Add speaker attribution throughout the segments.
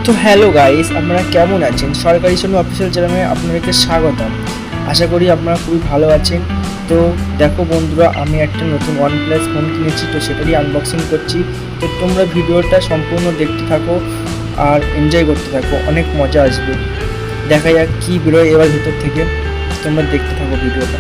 Speaker 1: তো hello guys, আপনারা কেমন আছেন? সরকারি সোনু অফিসিয়াল চ্যানেলে আপনাদেরকে স্বাগতম। আশা করি আপনারা খুবই ভালো আছেন। তো দেখো বন্ধুরা, আমি একটা নতুন OnePlus ফোন কিনেছি, তো সেটারই আনবক্সিং করছি। তো তোমরা ভিডিওটা সম্পূর্ণ দেখতে থাকো আর এনজয় করতে থাকো, অনেক মজা আসবে। দেখা যাক কী বেরোয় এবার ভিতর থেকে, তোমরা দেখতে থাকো ভিডিওটা।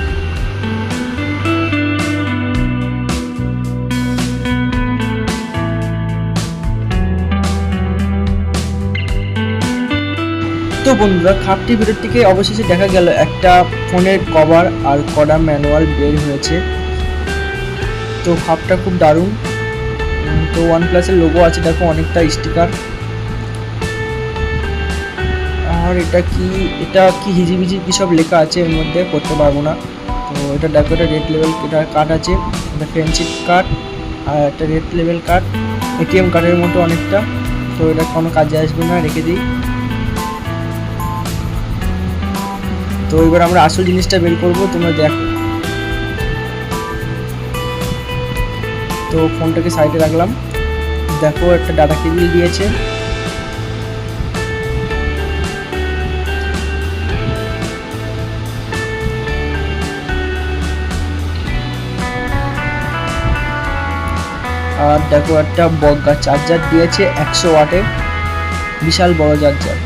Speaker 1: তো বন্ধুরা, খাপটির ভিতর থেকে অবশেষে দেখা গেল একটা ফোনের কভার আর কড়া ম্যানুয়াল বের হয়েছে। তো খাপটা খুব দারুণ। তো OnePlus-এর লোগো আছে, দেখো অনেকটা স্টিকার। আর এটা কি হিজিবিজি কি সব লেখা আছে এর মধ্যে, করতে পারবো না। তো এটা দেখো, এটা রেড লেভেল এটা কার্ড আছে, এটা ফ্রেন্ডশিপ কার্ড আর একটা রেড লেভেল কার্ড, ATM কার্ডের মতো অনেকটা। তো এটা কোনো কাজে আসবে না, রেখে দিই। তো এবার আমরা আসল জিনিসটা বের করবো, তোমরা দেখো। তো ফোনটাকে সাইডে রাখলাম, দেখো একটা ডাটা কেবিল দিয়েছে। আর দেখো একটা বগা চার্জার দিয়েছে 100 ওয়াটের, বিশাল বড় চার্জার।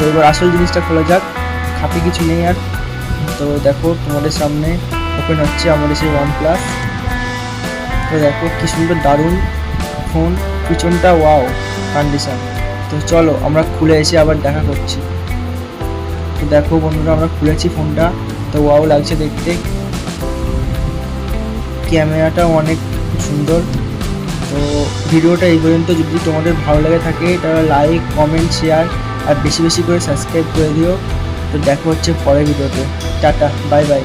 Speaker 1: তো এবার আসল জিনিসটা খোলা যাক, খাপে কিছু নেই আর। তো দেখো তোমাদের সামনে ওপেন হচ্ছে আমাদের সেই OnePlus। তো দেখো কি সুন্দর দারুণ ফোন, পিছনটা ওয়াও কন্ডিশন। তো চলো আমরা খুলে এসে আবার দেখা করছি। তো দেখো বন্ধুরা, আমরা খুলেছি ফোনটা, তো ওয়াও লাগছে দেখতে, ক্যামেরাটাও অনেক সুন্দর। তো ভিডিওটা এই পর্যন্ত। যদি তোমাদের ভালো লাগে থাকে তাহলে লাইক, কমেন্ট, শেয়ার আর বেশি বেশি করে সাবস্ক্রাইব করে দিও। তো দেখা হচ্ছে পরের ভিডিওতে। Tata, bye bye.